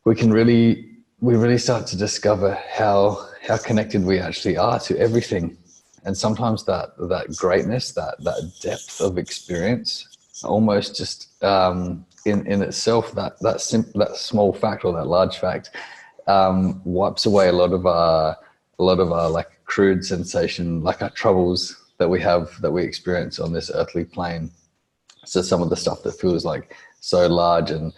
we really start to discover how connected we actually are to everything. And sometimes that greatness, that depth of experience, almost just in itself, that small fact or that large fact, wipes away a lot of our like crude sensation, like our troubles that we experience on this earthly plane. So some of the stuff that feels like so large and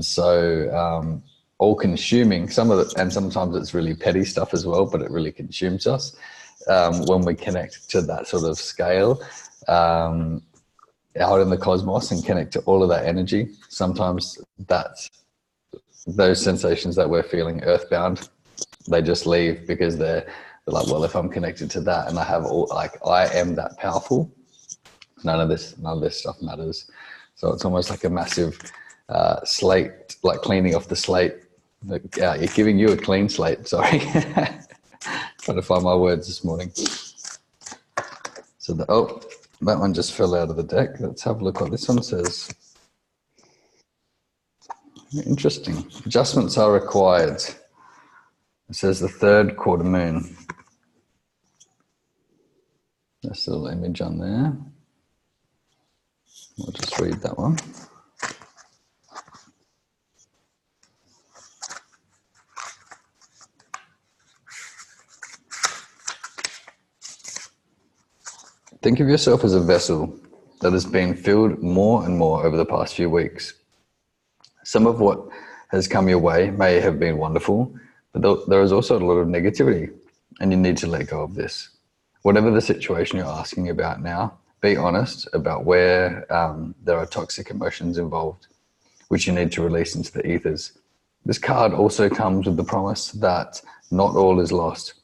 so all consuming, and sometimes it's really petty stuff as well, but it really consumes us. When we connect to that sort of scale out in the cosmos and connect to all of that energy, sometimes those sensations that we're feeling earthbound, they just leave because they're like, well, if I'm connected to that and I have I am that powerful, none of this stuff matters. So it's almost like a massive slate, like cleaning off the slate. You're giving you a clean slate. Sorry. Trying to find my words this morning. So that one just fell out of the deck. Let's have a look what this one says. Interesting. Adjustments are required. It says the third quarter moon. There's a little image on there. I'll just read that one. Think of yourself as a vessel that has been filled more and more over the past few weeks. Some of what has come your way may have been wonderful, but there is also a lot of negativity, and you need to let go of this. Whatever the situation you're asking about now, be honest about where there are toxic emotions involved, which you need to release into the ethers. This card also comes with the promise that not all is lost.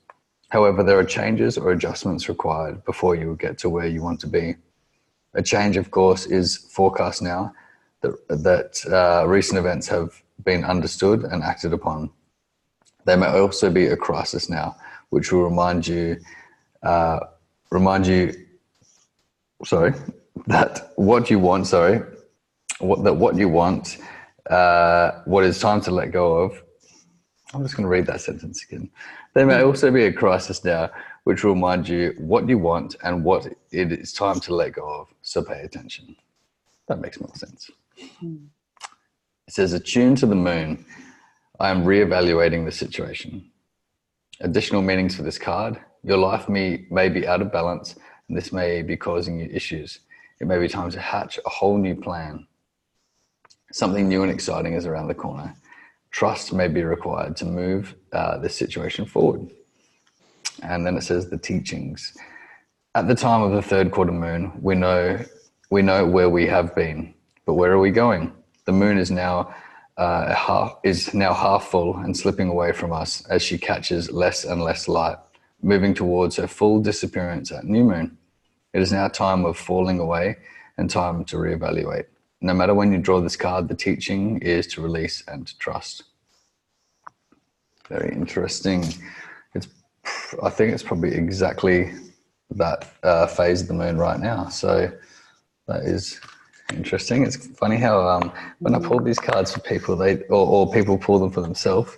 However, there are changes or adjustments required before you get to where you want to be. A change, of course, is forecast now that recent events have been understood and acted upon. There may also be a crisis now, which will remind you that what you want, what is time to let go of. I'm just going to read that sentence again. There may also be a crisis now, which will remind you what you want and what it is time to let go of. So pay attention. That makes more sense. It says, attune to the moon. I am reevaluating the situation. Additional meanings for this card. Your life may be out of balance, and this may be causing you issues. It may be time to hatch a whole new plan. Something new and exciting is around the corner. Trust may be required to move this situation forward. And then it says the teachings. At the time of the third quarter moon, we know where we have been, but where are we going? The moon is now half full and slipping away from us as she catches less and less light, moving towards her full disappearance at new moon. It is now time of falling away and time to reevaluate. No matter when you draw this card, the teaching is to release and to trust. Very interesting. I think it's probably exactly that phase of the moon right now. So that is interesting. It's funny how when I pull these cards for people, or people pull them for themselves,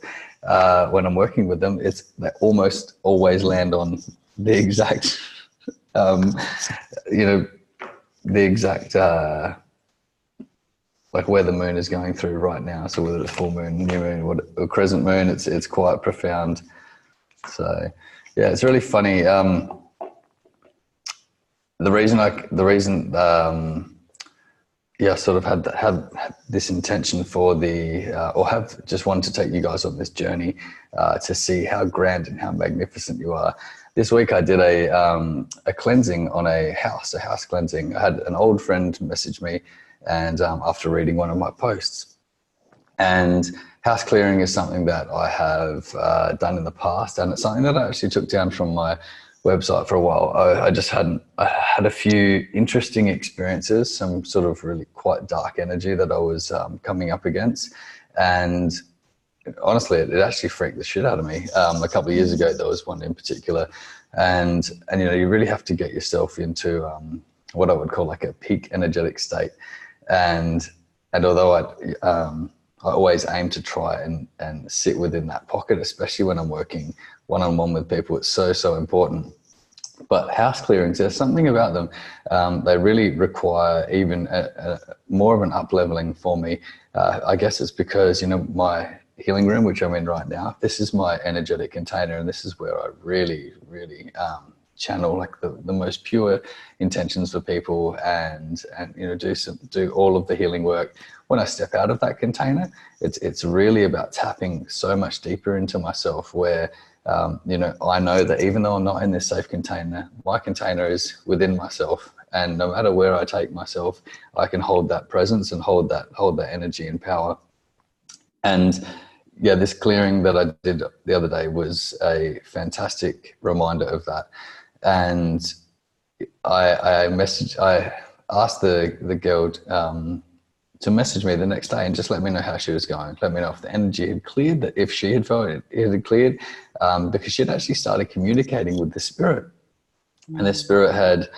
when I'm working with them, they almost always land on the exact, like where the moon is going through right now. So whether it's full moon, new moon, or crescent moon, it's quite profound. So yeah, it's really funny. The reason sort of had this intention for or have just wanted to take you guys on this journey to see how grand and how magnificent you are. This week I did a cleansing on a house cleansing. I had an old friend message me, and after reading one of my posts, and house clearing is something that I have done in the past, and it's something that I actually took down from my website for a while. I had a few interesting experiences, some sort of really quite dark energy that I was coming up against, and honestly, it actually freaked the shit out of me. A couple of years ago, there was one in particular, and you really have to get yourself into what I would call like a peak energetic state, and although I always aim to try and sit within that pocket, especially when I'm working one-on-one with people. It's so important. But house clearings, there's something about them. They really require even more of an up-leveling for me. I guess it's because, my healing room, which I'm in right now, this is my energetic container, and this is where I really channel like the most pure intentions for people, and do all of the healing work. When I step out of that container, it's really about tapping so much deeper into myself, where I know that even though I'm not in this safe container, my container is within myself, and no matter where I take myself, I can hold that presence and hold that energy and power. And yeah, this clearing that I did the other day was a fantastic reminder of that. And I asked the girl to message me the next day and just let me know how she was going. Let me know if the energy had cleared, that if she had felt it had cleared, because she'd actually started communicating with the spirit. And the spirit had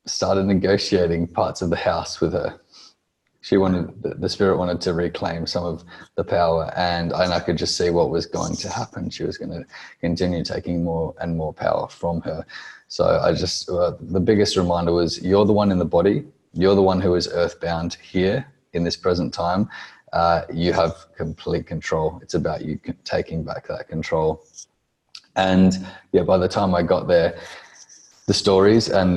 started negotiating parts of the house with her. The spirit wanted to reclaim some of the power, and I could just see what was going to happen. She was going to continue taking more and more power from her. So I just, the biggest reminder was, you're the one in the body. You're the one who is earthbound here in this present time. You have complete control. It's about you taking back that control. And yeah, by the time I got there, the stories and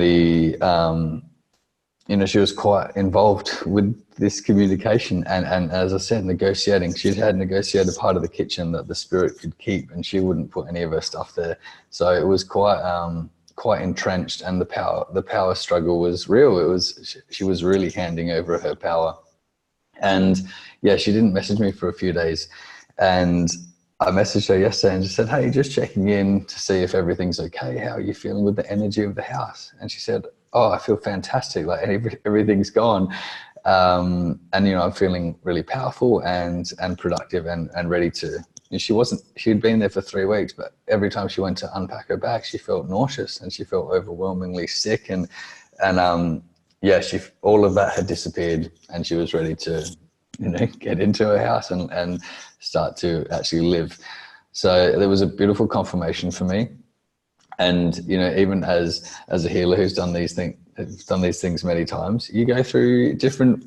she was quite involved with this communication, and as I said, negotiating. She had negotiated part of the kitchen that the spirit could keep, and she wouldn't put any of her stuff there. So it was quite entrenched, and the power struggle was real. She was really handing over her power. And yeah, she didn't message me for a few days, and I messaged her yesterday and just said, hey, just checking in to see if everything's okay. How are you feeling with the energy of the house? And she said, oh, I feel fantastic. Like everything's gone. And, I'm feeling really powerful and productive and ready to, she'd been there for 3 weeks, but every time she went to unpack her bag, she felt nauseous and she felt overwhelmingly sick. And all of that had disappeared, and she was ready to, get into her house and start to actually live. So there was a beautiful confirmation for me. And, even as a healer who's done these things many times, you go through different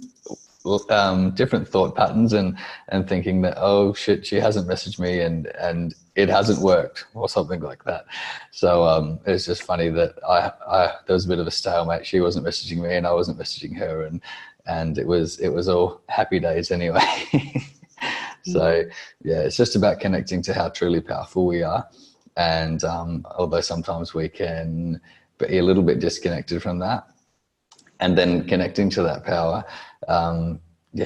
thought patterns and thinking that, oh shit, she hasn't messaged me and it hasn't worked, or something like that. So it's just funny that there was a bit of a stalemate. She wasn't messaging me and I wasn't messaging her, and it was all happy days anyway. So yeah, it's just about connecting to how truly powerful we are. And although sometimes we can be a little bit disconnected from that, and then connecting to that power,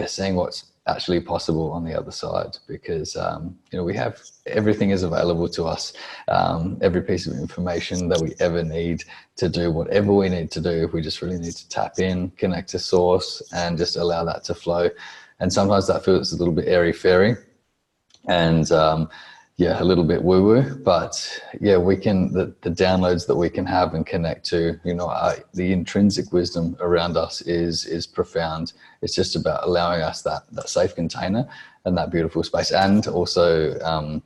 seeing what's actually possible on the other side, because we have, everything is available to us, every piece of information that we ever need to do whatever we need to do. We just really need to tap in, connect to source, and just allow that to flow. And sometimes that feels a little bit airy-fairy and a little bit woo-woo, but yeah, we can, the downloads that we can have and connect to, the intrinsic wisdom around us is profound. It's just about allowing us that safe container and that beautiful space, and also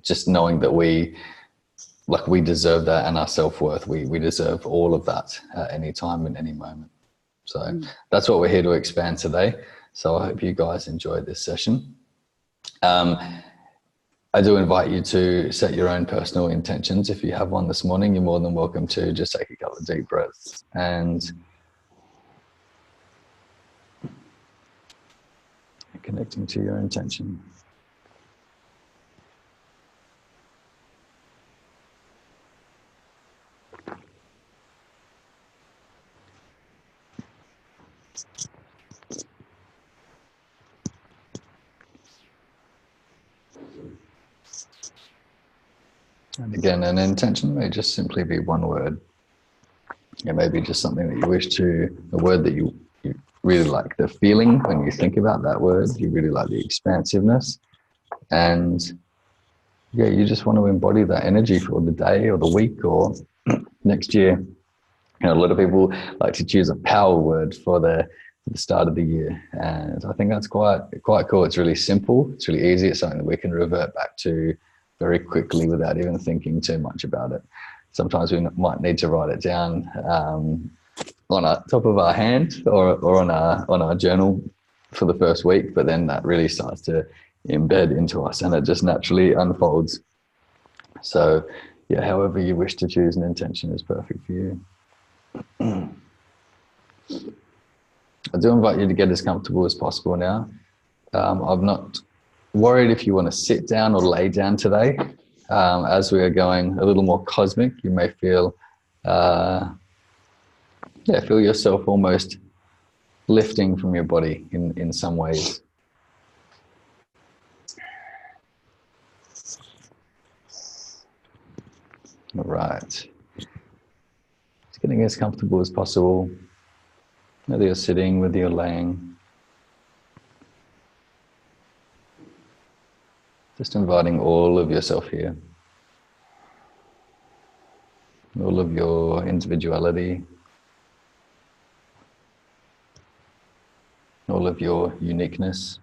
just knowing that we deserve that, and our self-worth, we deserve all of that at any time and any moment. So that's what we're here to expand today. So I hope you guys enjoyed this session. I do invite you to set your own personal intentions. If you have one this morning, you're more than welcome to just take a couple of deep breaths and connecting to your intention. And again, an intention may just simply be one word. It may be just something that you wish to, a word that you really like the feeling when you think about that word. You really like the expansiveness. And yeah, you just want to embody that energy for the day or the week or next year. A lot of people like to choose a power word for their at the start of the year. And I think that's quite cool. It's really simple. It's really easy. It's something that we can revert back to very quickly without even thinking too much about it. Sometimes we might need to write it down on our top of our hand or on our journal for the first week, but then that really starts to embed into us and it just naturally unfolds. So yeah, however you wish to choose an intention is perfect for you. I do invite you to get as comfortable as possible now. I'm not worried if you want to sit down or lay down today. As we are going a little more cosmic, you may feel yourself almost lifting from your body in some ways. All right. Just getting as comfortable as possible, whether you're sitting, whether you're laying. Just inviting all of yourself here. All of your individuality. All of your uniqueness.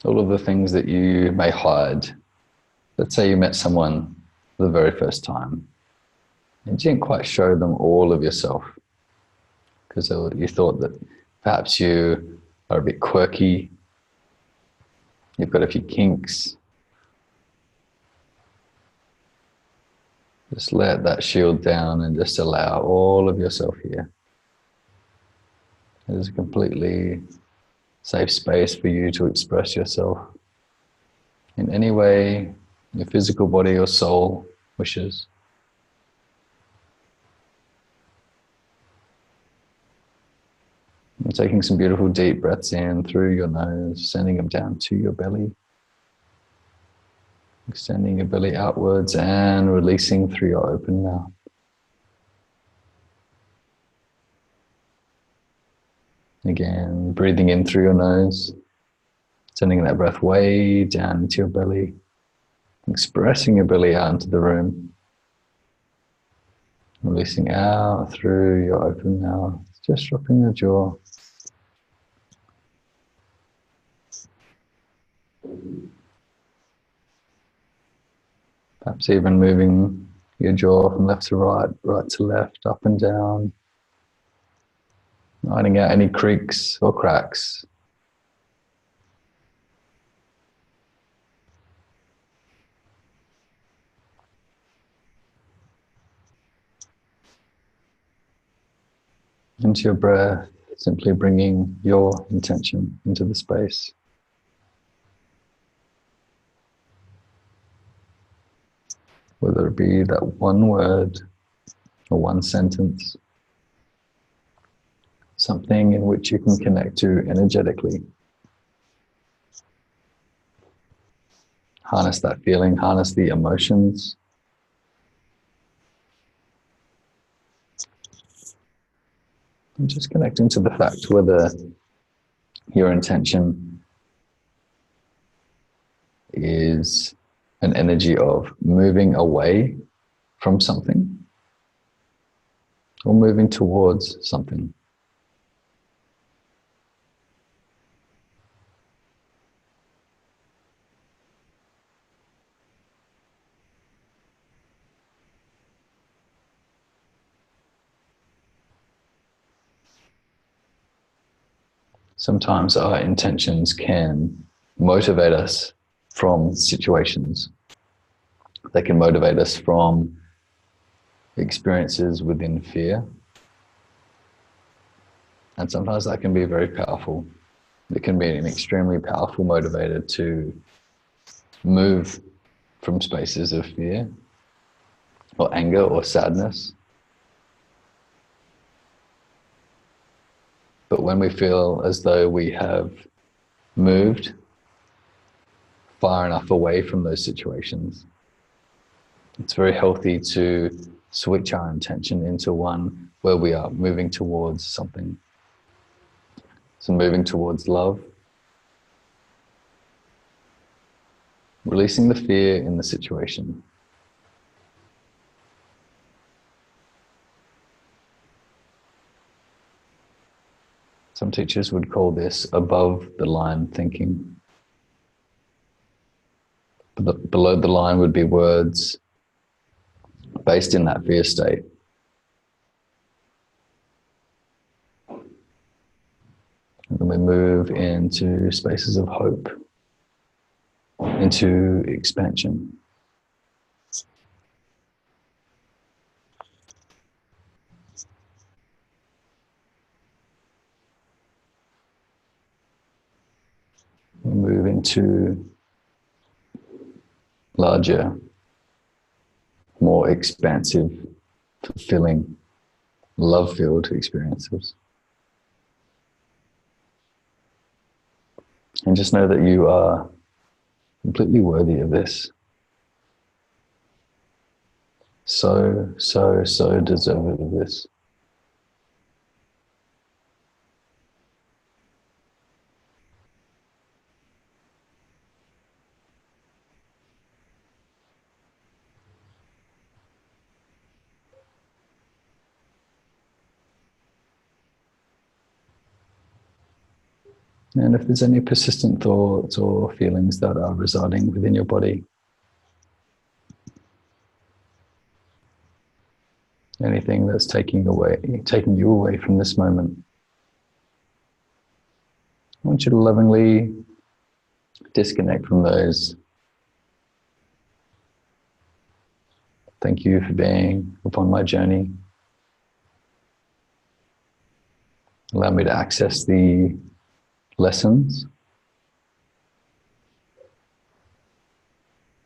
All of the things that you may hide. Let's say you met someone for the very first time and you didn't quite show them all of yourself because you thought that perhaps you are a bit quirky, you've got a few kinks. Just let that shield down and just allow all of yourself here. It is a completely safe space for you to express yourself in any way your physical body or soul wishes. And taking some beautiful deep breaths in through your nose, sending them down to your belly. Extending your belly outwards and releasing through your open mouth. Again, breathing in through your nose, sending that breath way down into your belly, expressing your belly out into the room. Releasing out through your open mouth, just dropping your jaw. Perhaps even moving your jaw from left to right, right to left, up and down. Finding out any creaks or cracks. Into your breath, simply bringing your intention into the space. Whether it be that one word or one sentence, something in which you can connect to energetically. Harness that feeling, harness the emotions. And just connecting to the fact whether your intention is an energy of moving away from something or moving towards something. Sometimes our intentions can motivate us from situations. They can motivate us from experiences within fear. And sometimes that can be very powerful. It can be an extremely powerful motivator to move from spaces of fear or anger or sadness. But when we feel as though we have moved far enough away from those situations, it's very healthy to switch our intention into one where we are moving towards something. So moving towards love, releasing the fear in the situation. Some teachers would call this above the line thinking. Below the line would be words based in that fear state. And then we move into spaces of hope, into expansion. We move into larger, more expansive, fulfilling, love-filled experiences. And just know that you are completely worthy of this. So deserving of this. And if there's any persistent thoughts or feelings that are residing within your body, anything that's taking you away from this moment, I want you to lovingly disconnect from those. Thank you for being upon my journey. Allow me to access the lessons.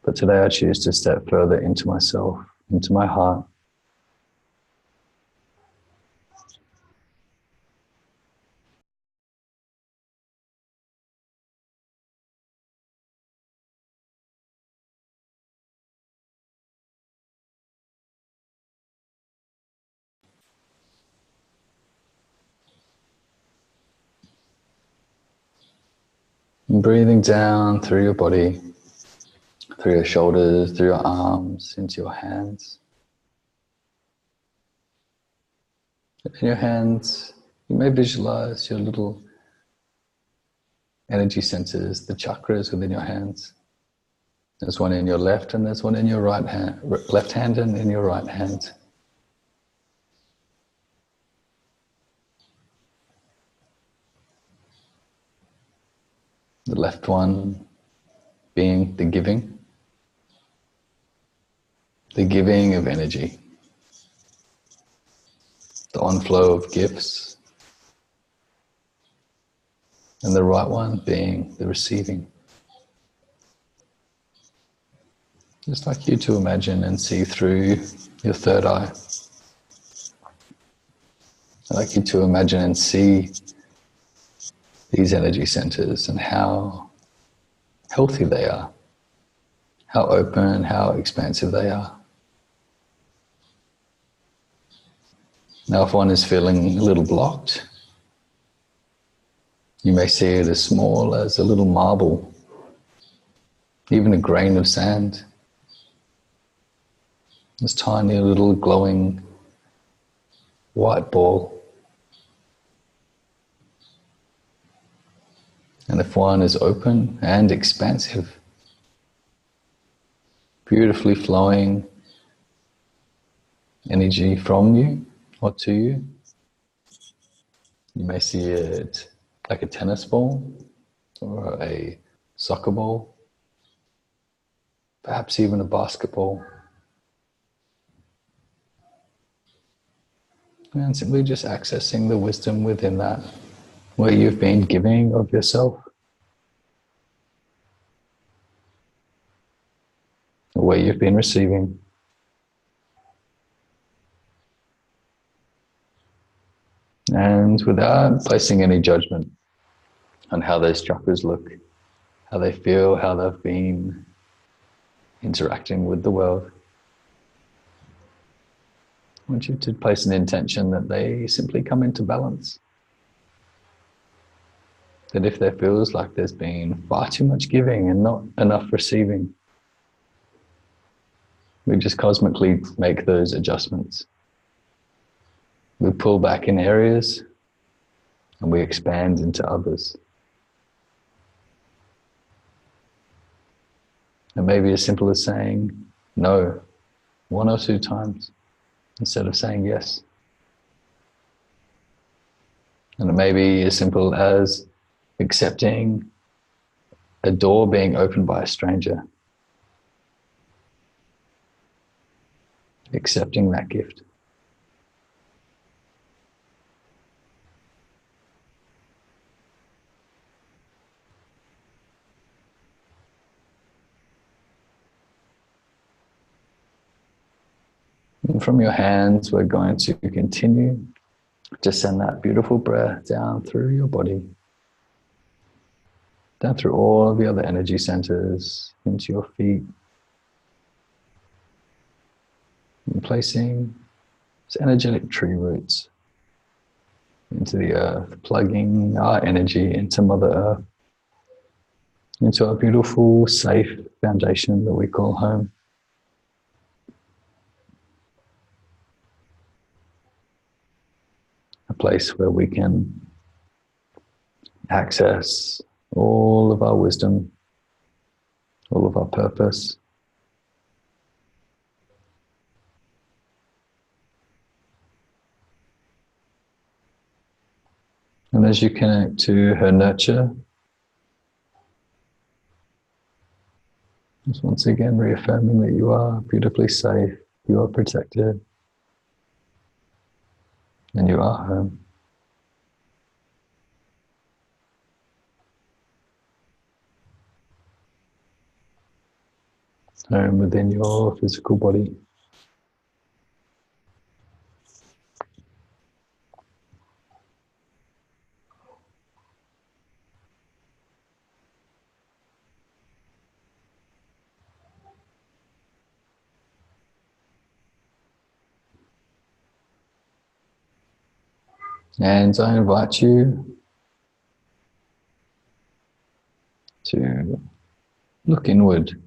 But today I choose to step further into myself, into my heart. And breathing down through your body, through your shoulders, through your arms, into your hands. In your hands, you may visualize your little energy centers, the chakras within your hands. There's one in your left and there's one in your right hand, left hand and in your right hand. The left one being the giving of energy, the on-flow of gifts, and the right one being the receiving. Just like you to imagine and see through your third eye. I'd like you to imagine and see these energy centers and how healthy they are, how open, how expansive they are. Now, if one is feeling a little blocked, you may see it as small as a little marble, even a grain of sand. This tiny little glowing white ball. And if one is open and expansive, beautifully flowing energy from you or to you, you may see it like a tennis ball or a soccer ball, perhaps even a basketball. And simply just accessing the wisdom within that, where you've been giving of yourself, where you've been receiving. And without placing any judgment on how those chakras look, how they feel, how they've been interacting with the world, I want you to place an intention that they simply come into balance. that if there feels like there's been far too much giving and not enough receiving, we just cosmically make those adjustments. We pull back in areas and we expand into others. And maybe as simple as saying no 1 or 2 times instead of saying yes. And it may be as simple as accepting a door being opened by a stranger. Accepting that gift. And from your hands, we're going to continue to send that beautiful breath down through your body, down through all of the other energy centers, into your feet, and placing these energetic tree roots into the earth, plugging our energy into Mother Earth, into our beautiful, safe foundation that we call home. A place where we can access all of our wisdom, all of our purpose. And as you connect to her nurture, just once again reaffirming that you are beautifully safe, you are protected, and you are home. Home within your physical body. And I invite you to look inward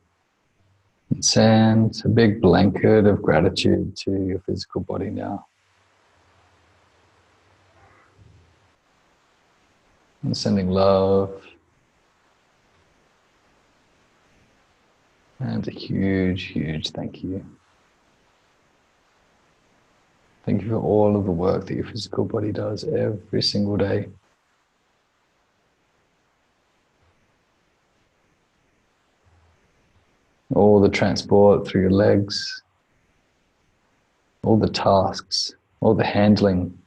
and send a big blanket of gratitude to your physical body now. And sending love and a huge, huge thank you. Thank you for all of the work that your physical body does every single day. All the transport through your legs, all the tasks, all the handling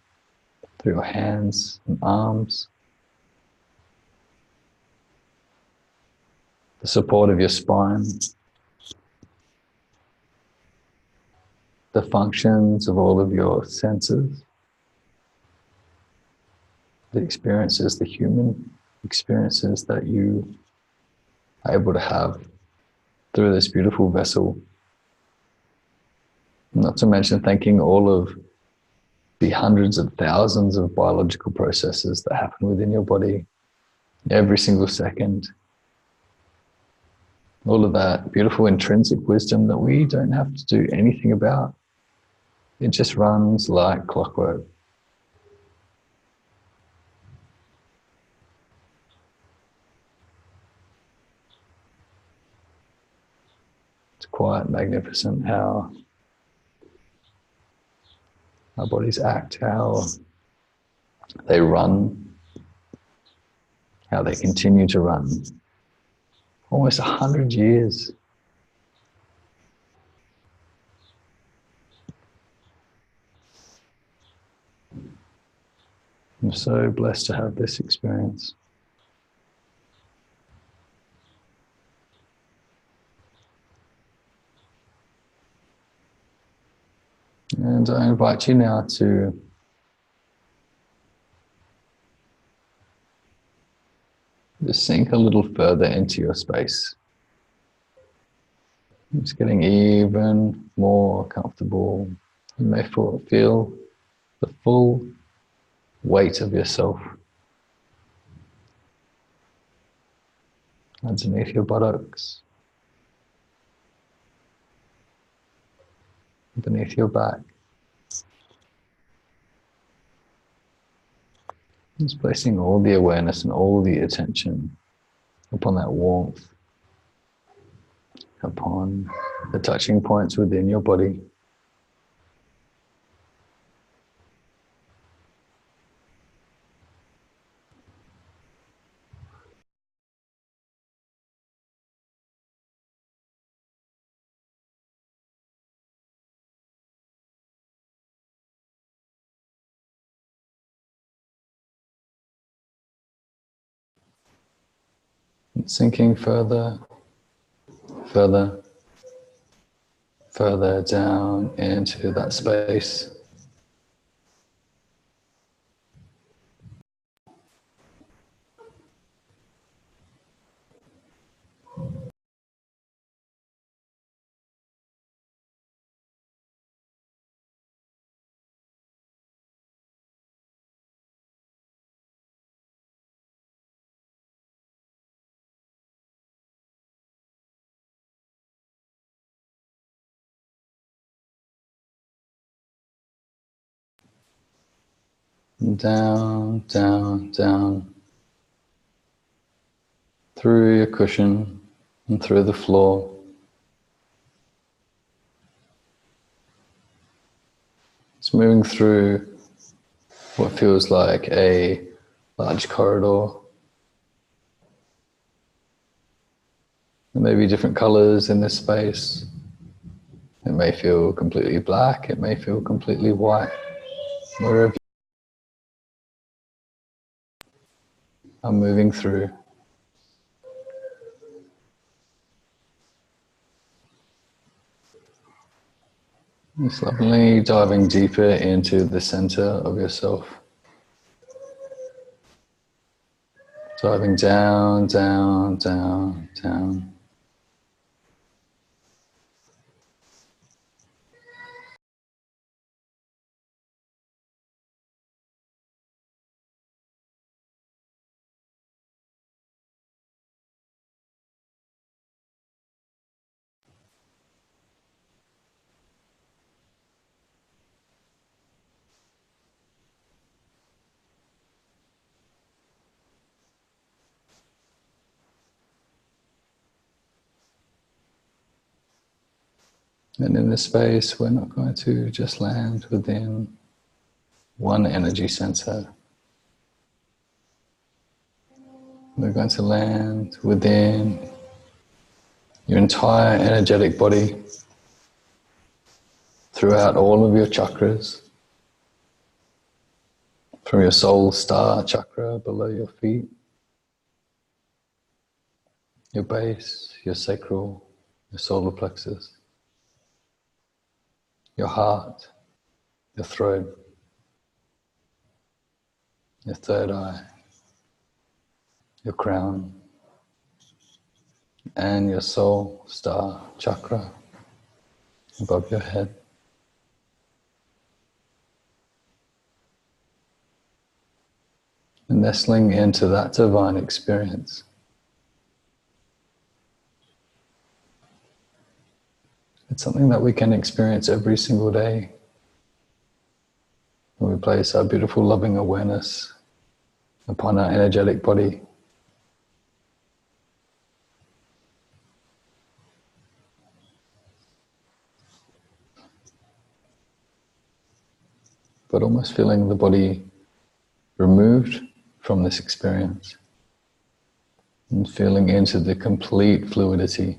through your hands and arms, the support of your spine, the functions of all of your senses, the experiences, the human experiences that you are able to have through this beautiful vessel. Not to mention thanking all of the hundreds of thousands of biological processes that happen within your body every single second. All of that beautiful intrinsic wisdom that we don't have to do anything about. It just runs like clockwork. It's quite magnificent how our bodies act, how they run, how they continue to run. Almost 100 years. I'm so blessed to have this experience. And I invite you now to just sink a little further into your space. Just getting even more comfortable. You may feel the full weight of yourself underneath your buttocks, beneath your back. Just placing all the awareness and all the attention upon that warmth, upon the touching points within your body. And sinking further, further, further down into that space. And down, down, down, through your cushion and through the floor. It's moving through what feels like a large corridor. There may be different colors in this space. It may feel completely black, it may feel completely white. Wherever I'm moving through. Slowly diving deeper into the center of yourself. Diving down, down, down, down. And in this space, we're not going to just land within one energy center. We're going to land within your entire energetic body, throughout all of your chakras, from your soul star chakra below your feet, your base, your sacral, your solar plexus, your heart, your throat, your third eye, your crown, and your soul star chakra above your head. And nestling into that divine experience. It's something that we can experience every single day when we place our beautiful loving awareness upon our energetic body. But almost feeling the body removed from this experience and feeling into the complete fluidity.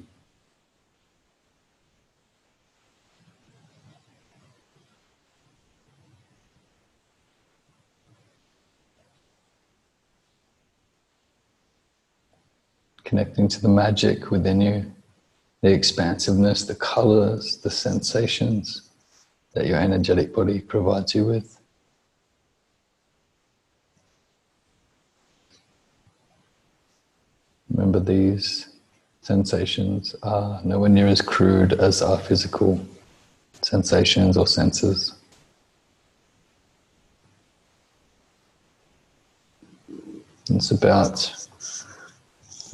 Connecting to the magic within you, the expansiveness, the colors, the sensations that your energetic body provides you with. Remember, these sensations are nowhere near as crude as our physical sensations or senses. It's about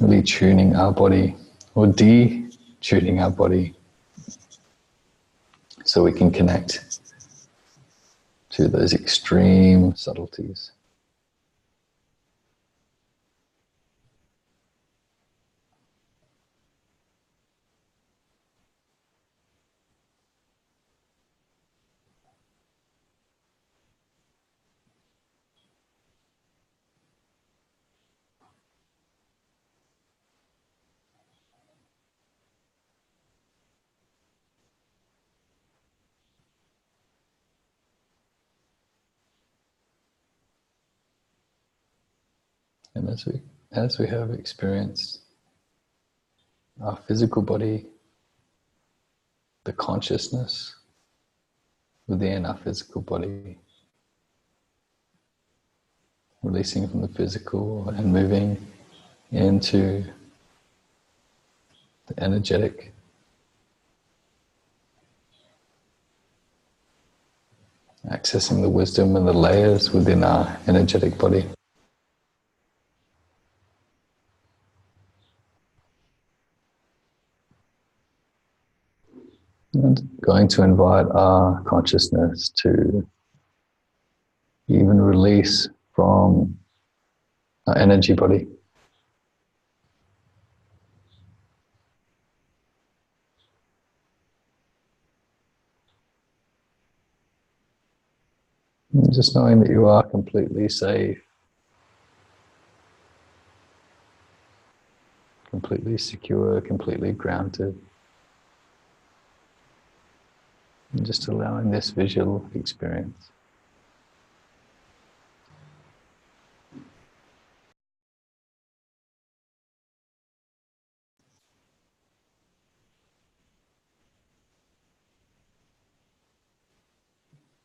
Really tuning our body, or de-tuning our body, so we can connect to those extreme subtleties. And as we have experienced our physical body, the consciousness within our physical body, releasing from the physical and moving into the energetic, accessing the wisdom and the layers within our energetic body. And going to invite our consciousness to even release from our energy body. And just knowing that you are completely safe, completely secure, completely grounded. And just allowing this visual experience.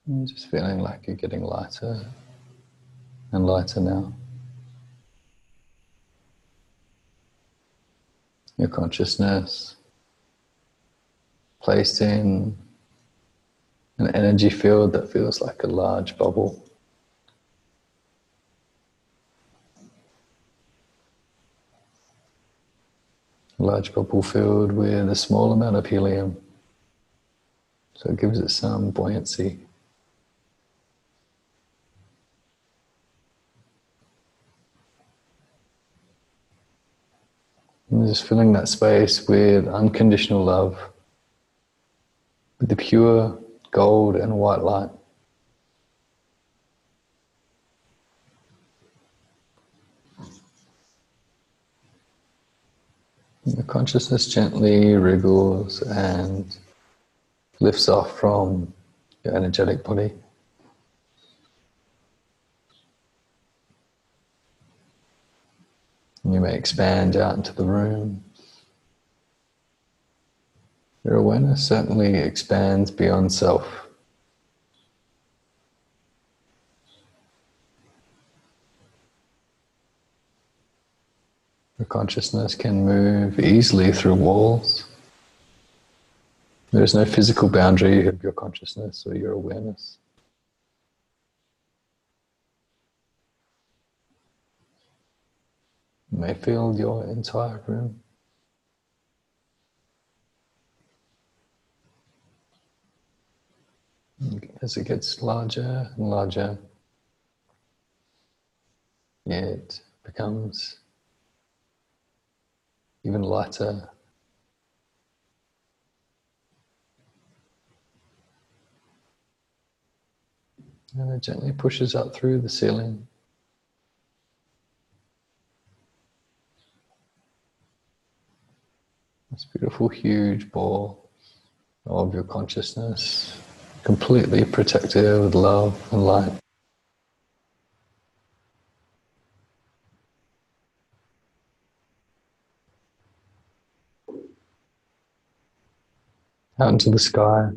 And just feeling like you're getting lighter and lighter now. Your consciousness placed in an energy field that feels like a large bubble. A large bubble filled with a small amount of helium. So it gives it some buoyancy. And just filling that space with unconditional love, with the pure gold and white light. And the consciousness gently wriggles and lifts off from your energetic body. And you may expand out into the room. Your awareness certainly expands beyond self. Your consciousness can move easily through walls. There is no physical boundary of your consciousness or your awareness. You may fill your entire room. As it gets larger and larger, it becomes even lighter. And it gently pushes up through the ceiling. This beautiful, huge ball of your consciousness, completely protected with love and light. Out into the sky,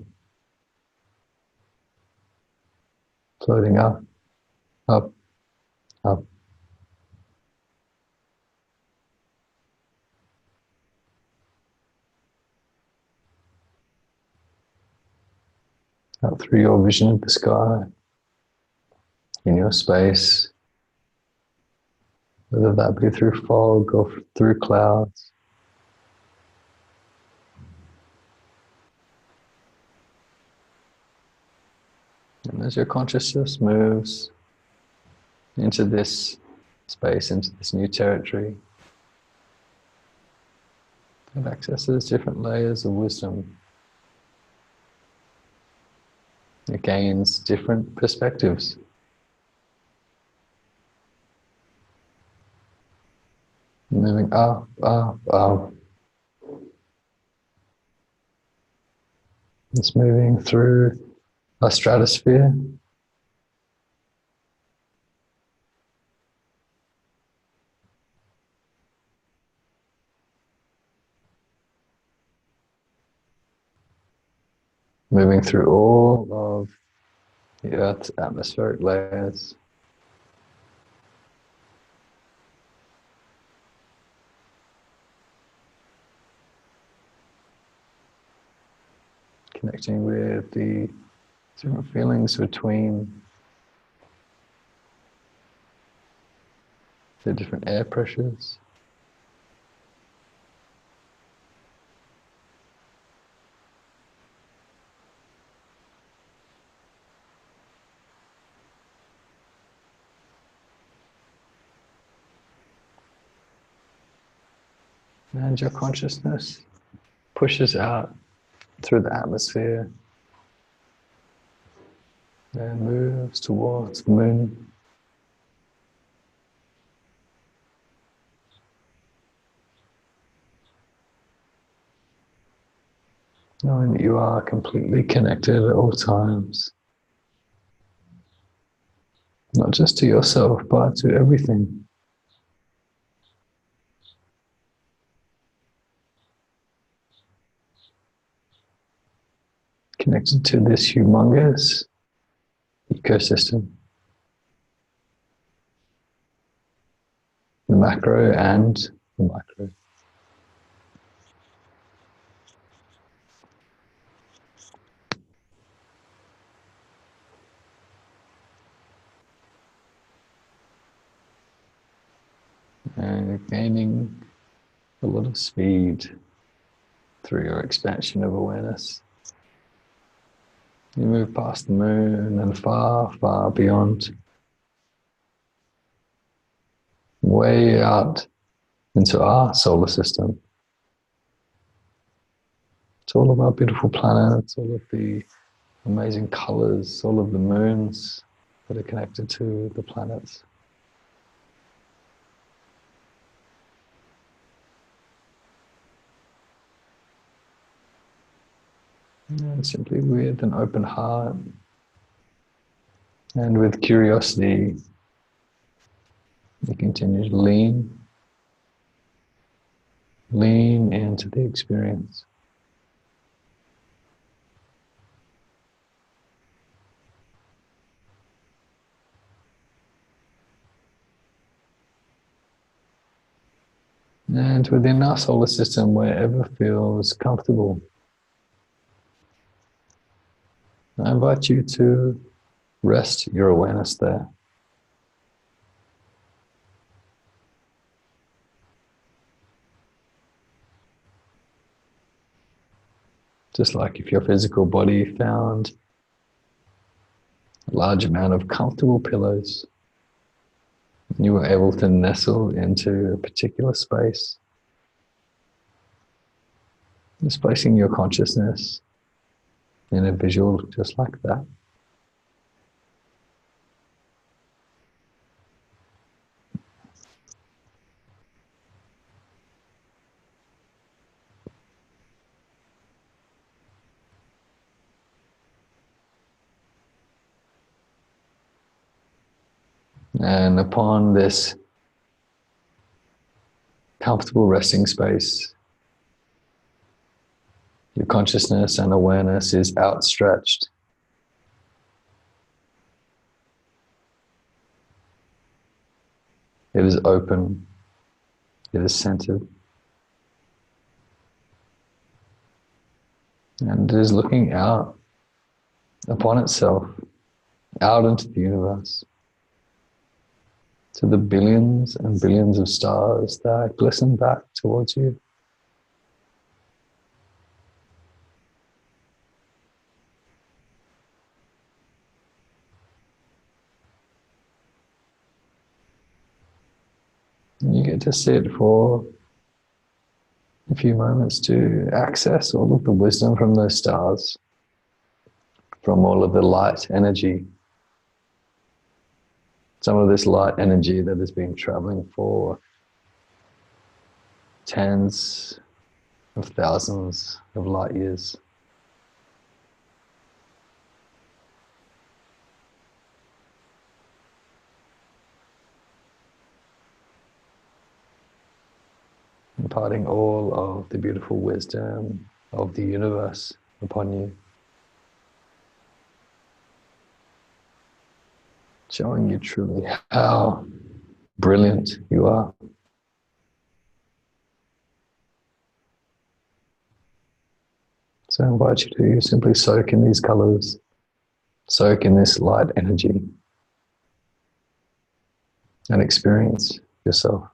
floating up, up, up. Out through your vision of the sky, in your space, whether that be through fog or through clouds. And as your consciousness moves into this space, into this new territory, it accesses different layers of wisdom. It gains different perspectives. Moving up, up, up. It's moving through a stratosphere. Moving through all of the Earth's atmospheric layers. Connecting with the different feelings between the different air pressures. And your consciousness pushes out through the atmosphere and moves towards the moon. Knowing that you are completely connected at all times. Not just to yourself, but to everything. Connected to this humongous ecosystem. The macro and the micro. And gaining a lot of speed through your expansion of awareness. You move past the moon and far, far beyond. Way out into our solar system. It's all of our beautiful planets, all of the amazing colors, all of the moons that are connected to the planets. And simply with an open heart and with curiosity, you continue to lean into the experience. And within our solar system, wherever feels comfortable, I invite you to rest your awareness there. Just like if your physical body found a large amount of comfortable pillows, and you were able to nestle into a particular space, just placing your consciousness in a visual just like that. And upon this comfortable resting space, your consciousness and awareness is outstretched. It is open. It is centered. And it is looking out upon itself, out into the universe. to the billions and billions of stars that glisten back towards you. And you get to sit for a few moments to access all of the wisdom from those stars, from all of the light energy. Some of this light energy that has been traveling for tens of thousands of light years. Imparting all of the beautiful wisdom of the universe upon you. Showing you truly how brilliant you are. So I invite you to simply soak in these colors, soak in this light energy, and experience yourself.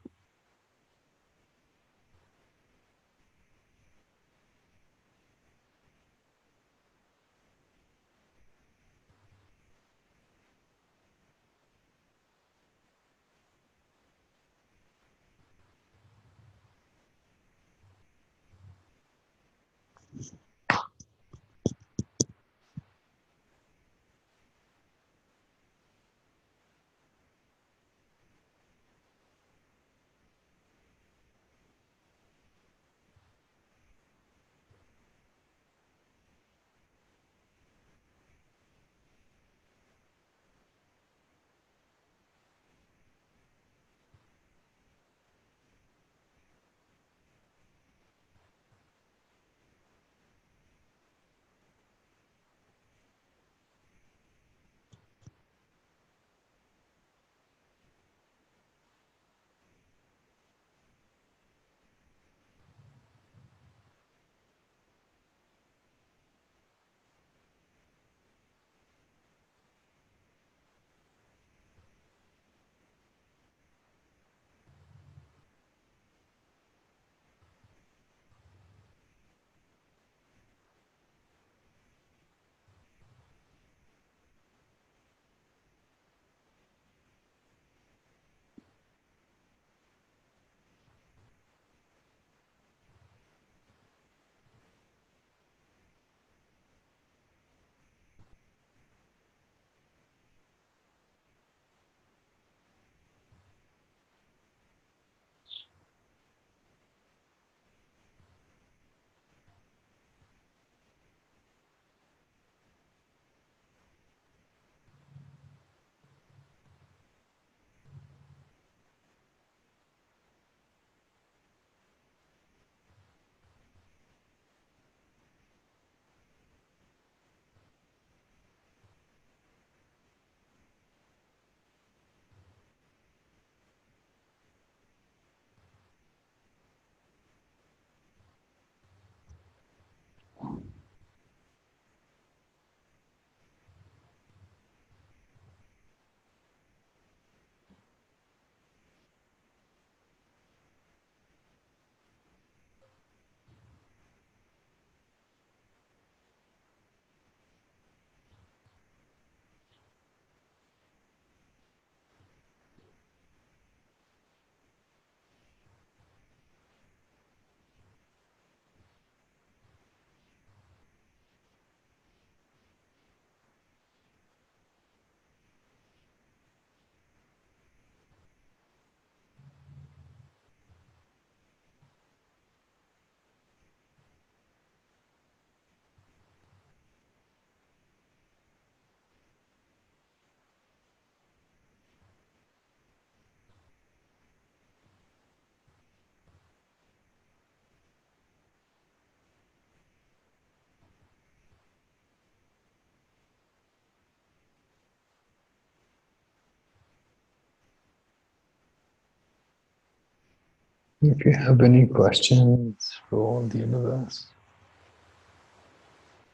If you have any questions for the universe,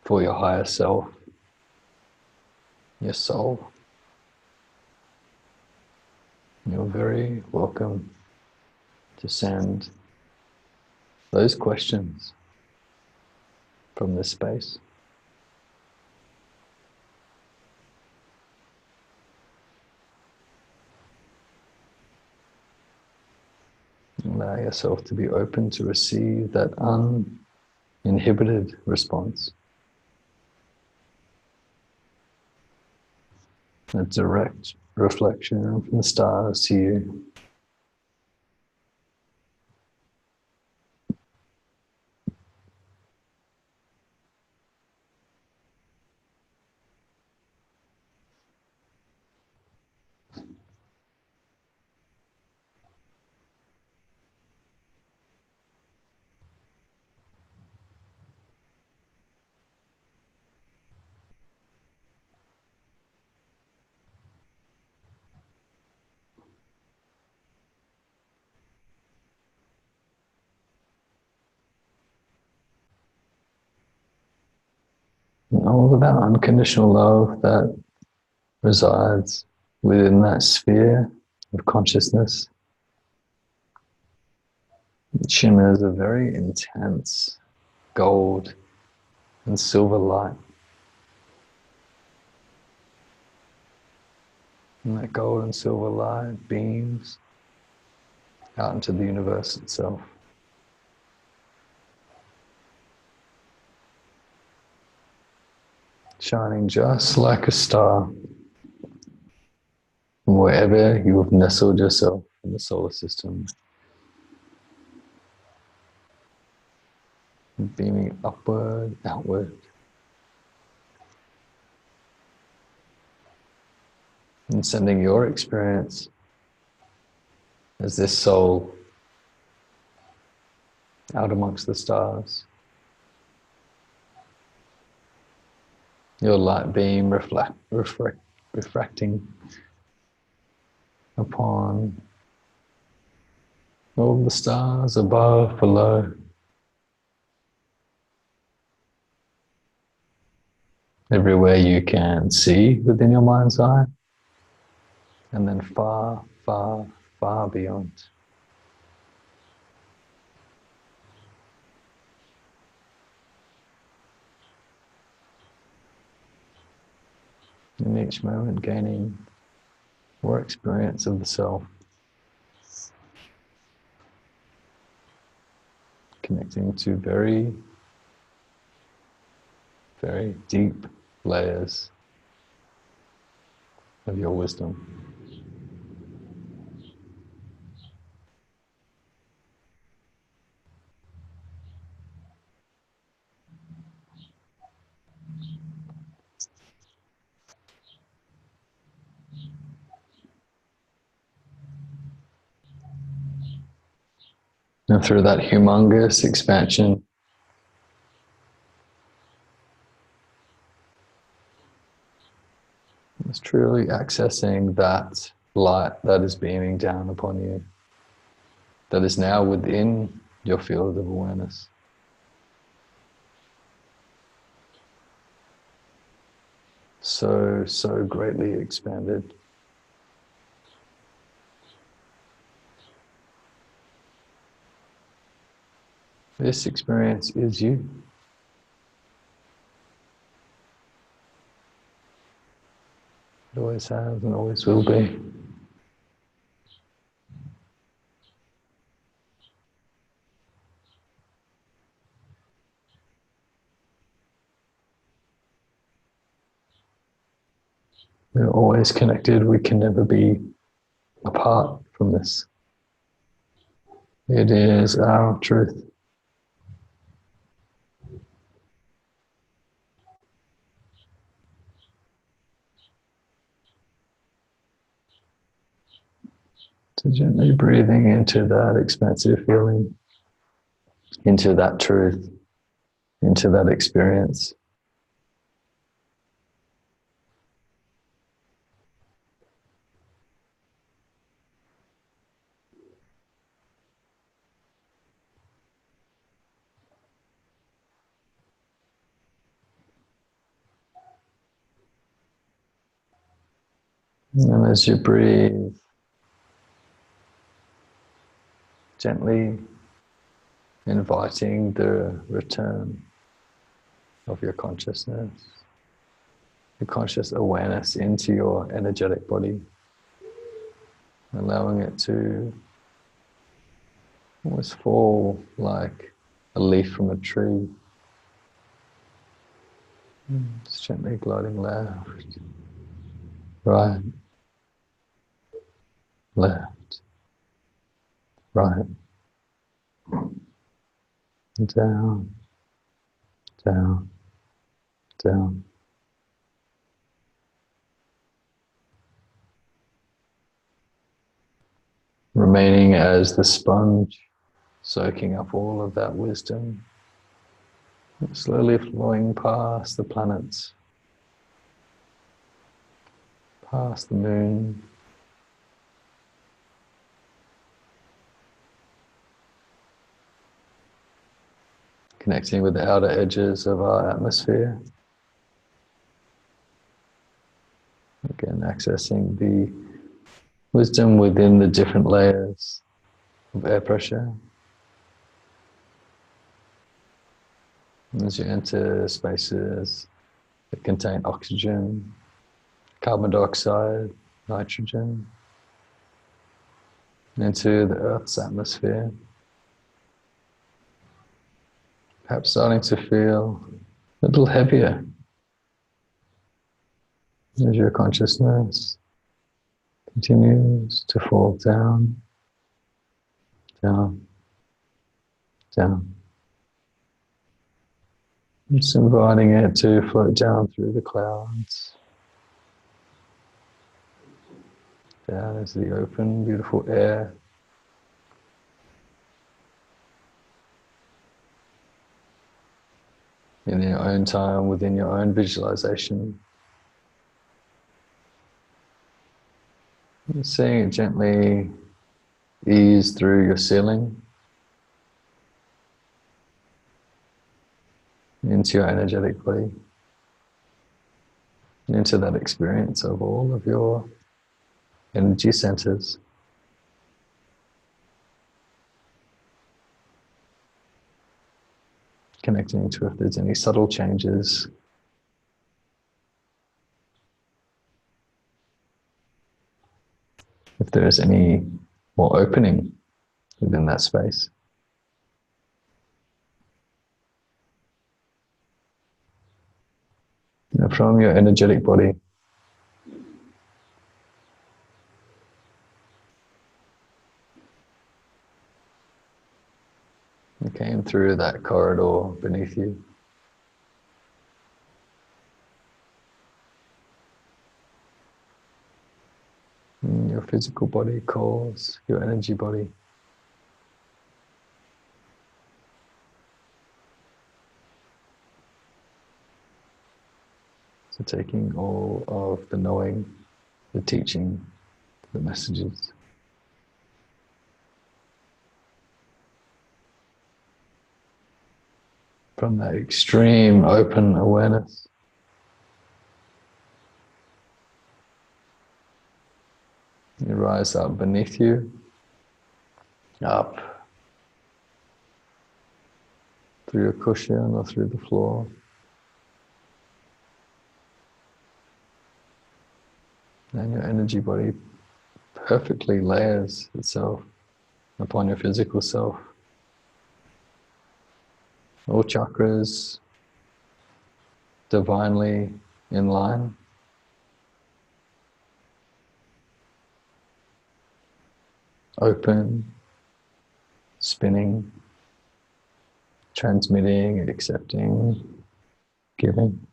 for your higher self, your soul, You're very welcome to send those questions from this space. Allow yourself to be open to receive that uninhibited response, a direct reflection from the stars to you. And all of that unconditional love that resides within that sphere of consciousness shimmers a very intense gold and silver light. And that gold and silver light beams out into the universe itself. Shining just like a star from wherever you have nestled yourself in the solar system, beaming upward, outward, and sending your experience as this soul out amongst the stars. Your light beam refracting upon all the stars above, below. Everywhere you can see within your mind's eye, and then far, far, far beyond. In each moment gaining more experience of the self, connecting to very, very deep layers of your wisdom. And through that humongous expansion, it's truly accessing that light that is beaming down upon you, that is now within your field of awareness. So, so greatly expanded. This experience is you. It always has and always will be. We're always connected. We can never be apart from this. It is our truth. So gently breathing into that expansive feeling, into that truth, into that experience. And as you breathe, Gently inviting the return of your consciousness, your conscious awareness into your energetic body, allowing it to almost fall like a leaf from a tree. Just gently gliding left, right, left, right, down, down, down. Remaining as the sponge, soaking up all of that wisdom, slowly flowing past the planets, past the moon, connecting with the outer edges of our atmosphere. Again, accessing the wisdom within the different layers of air pressure. As you enter spaces that contain oxygen, carbon dioxide, nitrogen, into the Earth's atmosphere, perhaps starting to feel a little heavier as your consciousness continues to fall down, down, down. Just inviting it to float down through the clouds, down into the open, beautiful air. In your own time, within your own visualization. And seeing it gently ease through your ceiling into your energetic body, into that experience of all of your energy centers. Connecting to if there's any subtle changes. If there is any more opening within that space. Now from your energetic body, you came through that corridor beneath you. And your physical body calls your energy body. So taking all of the knowing, the teaching, the messages. From that extreme open awareness. You rise up beneath you, up through your cushion or through the floor. And your energy body perfectly layers itself upon your physical self. All chakras divinely in line. Open, spinning, transmitting, accepting, giving.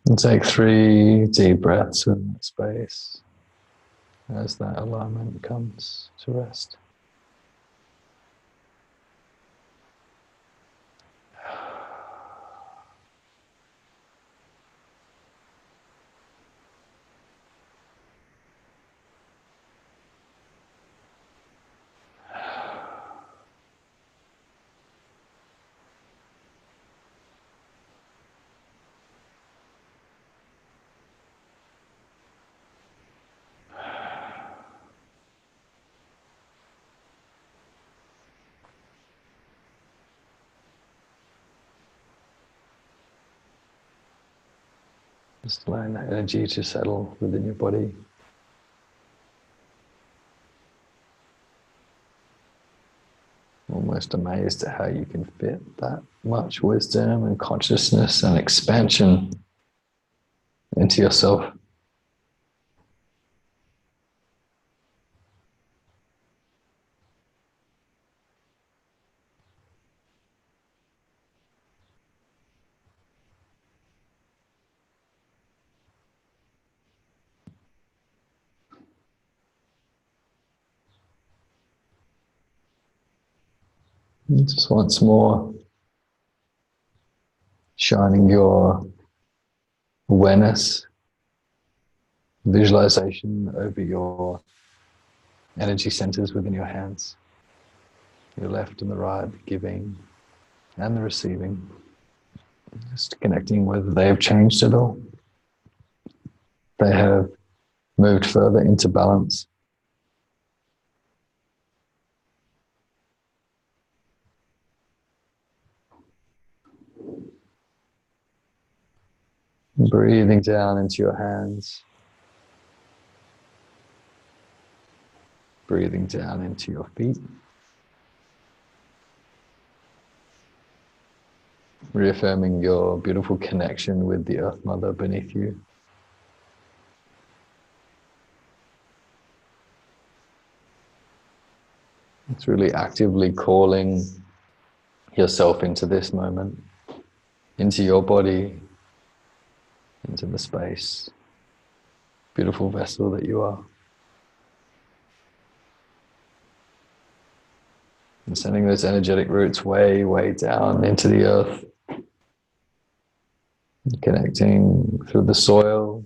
And take 3 deep breaths in that space as that alignment comes to rest. Just allowing that energy to settle within your body. Almost amazed at how you can fit that much wisdom and consciousness and expansion into yourself. And just once more, shining your awareness, visualization over your energy centers within your hands, your left and the right, the giving and the receiving. Just connecting whether they have changed at all. They have moved further into balance. Breathing down into your hands. Breathing down into your feet. Reaffirming your beautiful connection with the Earth Mother beneath you. It's really actively calling yourself into this moment, into your body, into the space, beautiful vessel that you are. And sending those energetic roots way, way down into the earth, connecting through the soil,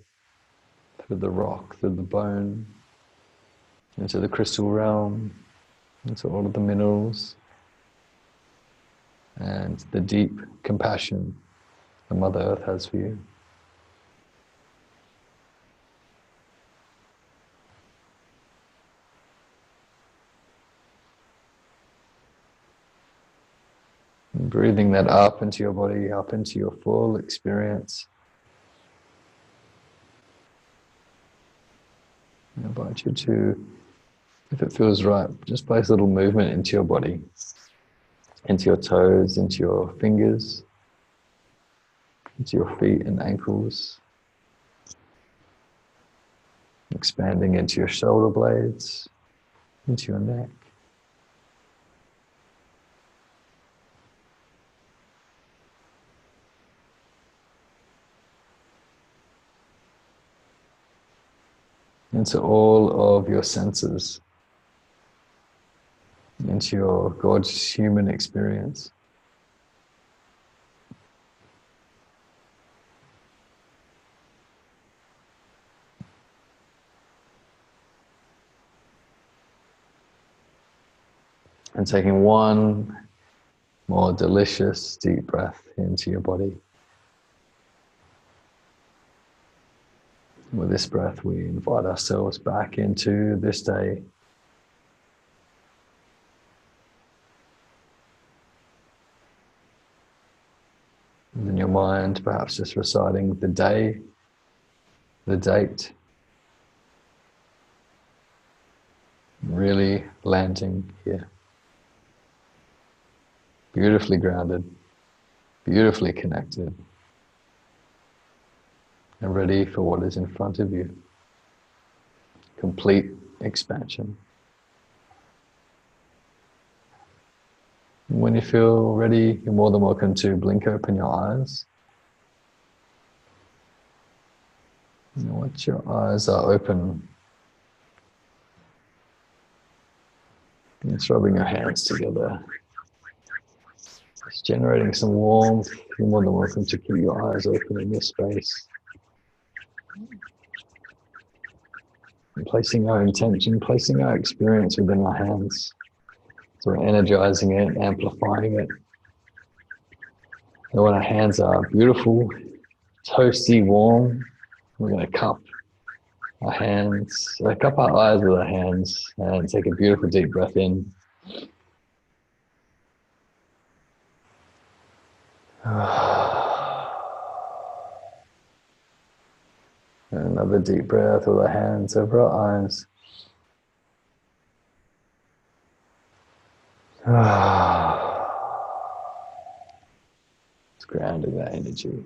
through the rock, through the bone, into the crystal realm, into all of the minerals, and the deep compassion the Mother Earth has for you. And breathing that up into your body, up into your full experience. I invite you to, if it feels right, just place a little movement into your body, into your toes, into your fingers, into your feet and ankles, expanding into your shoulder blades, into your neck. Into all of your senses, into your gorgeous human experience. And taking one more delicious deep breath into your body. With this breath, we invite ourselves back into this day. And in your mind, perhaps just reciting the day, the date, really landing here. Beautifully grounded, beautifully connected, and ready for what is in front of you. Complete expansion. When you feel ready, you're more than welcome to blink open your eyes. And once your eyes are open, just rubbing your hands together, just generating some warmth. You're more than welcome to keep your eyes open in this space. And placing our intention, placing our experience within our hands. So we're energizing it, amplifying it. And when our hands are beautiful, toasty, warm, we're going to cup our hands, cup our eyes with our hands, and take a beautiful deep breath in. another deep breath with our hands over our eyes. It's grounding that energy.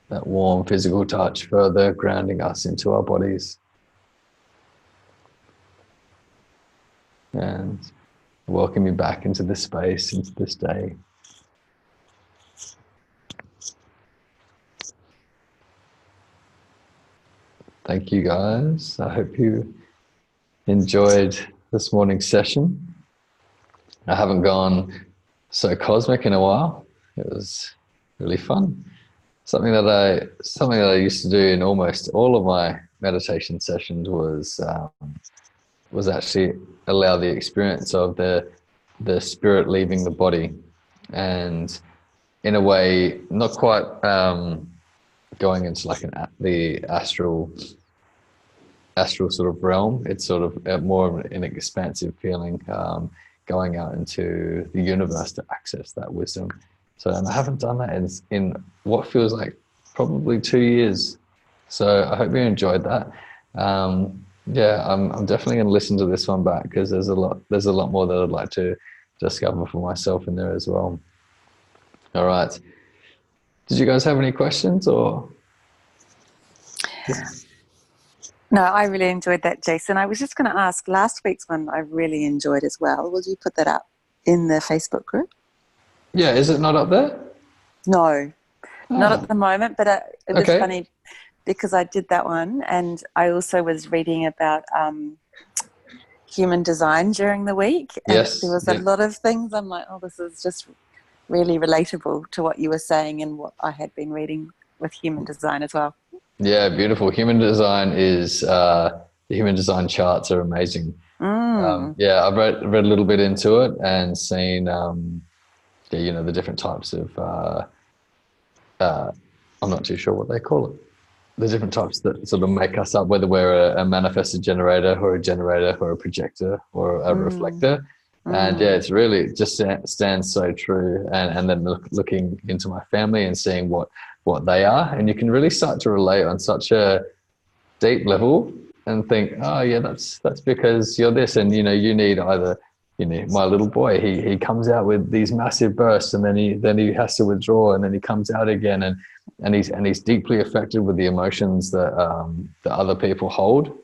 That warm physical touch, further grounding us into our bodies. And welcome you back into this space, into this day. Thank you, guys. I hope you enjoyed this morning's session. I haven't gone so cosmic in a while. It was really fun. Something that I used to do in almost all of my meditation sessions was actually allow the experience of the spirit leaving the body, and in a way, not quite going into like the astral sort of realm. It's sort of more of an expansive feeling, going out into the universe to access that wisdom. So, and I haven't done that in what feels like probably 2 years. So I hope you enjoyed that. Yeah, I'm definitely going to listen to this one back, because there's a lot more that I'd like to discover for myself in there as well. All right. Did you guys have any questions or? No, I really enjoyed that, Jason. I was just going to ask, last week's one I really enjoyed as well. Will you put that up in the Facebook group? Yeah, is it not up there? No, not at the moment, but it was Okay. funny because I did that one, and I also was reading about human design during the week. And Yes. there was a lot of things I'm like, oh, this is just really relatable to what you were saying and what I had been reading with human design as well. Yeah, beautiful. Human design is the human design charts are amazing. Yeah, I've read a little bit into it and seen the different types of I'm not too sure what they call it. The different types that sort of make us up, whether we're a manifested generator or a generator or a projector or a reflector. And yeah, it's really, it just stands so true. And then looking into my family and seeing what they are, and you can really start to relate on such a deep level and think, oh yeah, that's because you're this, and you need either, my little boy, he comes out with these massive bursts, and then he has to withdraw, and then he comes out again, and he's deeply affected with the emotions that other people hold,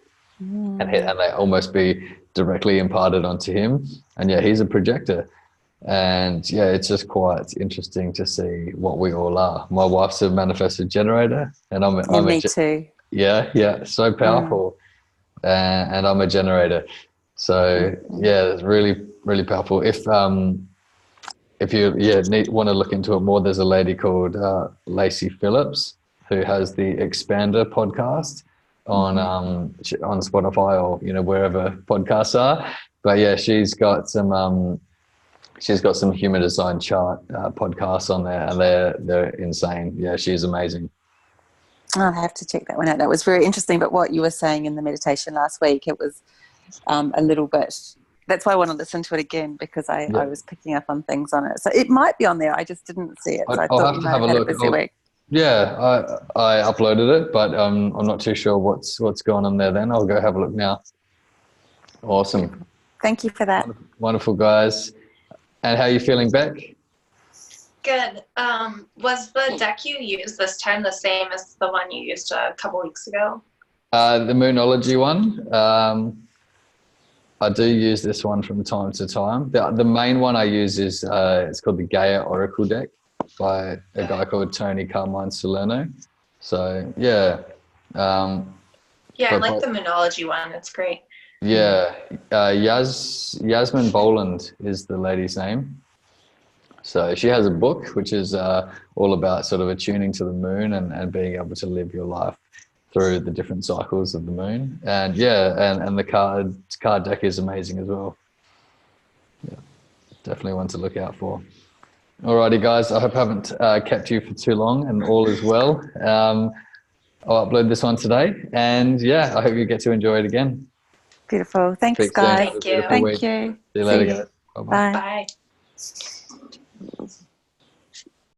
and they almost be directly imparted onto him. And yeah, he's a projector. And yeah, it's just quite interesting to see what we all are. My wife's a manifested generator, and me too. Yeah, so powerful. And I'm a generator. So yeah, it's really, really powerful. If you want to look into it more, there's a lady called Lacey Phillips who has the Expander podcast on Spotify or wherever podcasts are. But yeah, she's got some human design chart podcasts on there, and they're insane. Yeah, she's amazing. I'll have to check that one out. That was very interesting. But what you were saying in the meditation last week, it was a little bit. That's why I want to listen to it again, because I was picking up on things on it. So it might be on there. I just didn't see it. So I thought you might have had a busy week. Yeah, I uploaded it, but I'm not too sure what's going on there. Then I'll go have a look now. Awesome. Thank you for that. Wonderful, guys. And how are you feeling, Beck? Good. Was the deck you used this time the same as the one you used a couple weeks ago? The Moonology one. I do use this one from time to time. The main one I use is it's called the Gaia Oracle deck by a guy called Tony Carmine Salerno. So yeah. I like the Moonology one. It's great. Yeah, Yasmin Boland is the lady's name. So she has a book which is all about sort of attuning to the moon and being able to live your life through the different cycles of the moon. And yeah, and the card deck is amazing as well. Yeah, definitely one to look out for. Alrighty, guys, I hope I haven't kept you for too long and all is well. I'll upload this one today, and yeah, I hope you get to enjoy it again. Beautiful. Thanks, guys. Thank you. Thank you. See you later, guys. Bye-bye. Bye.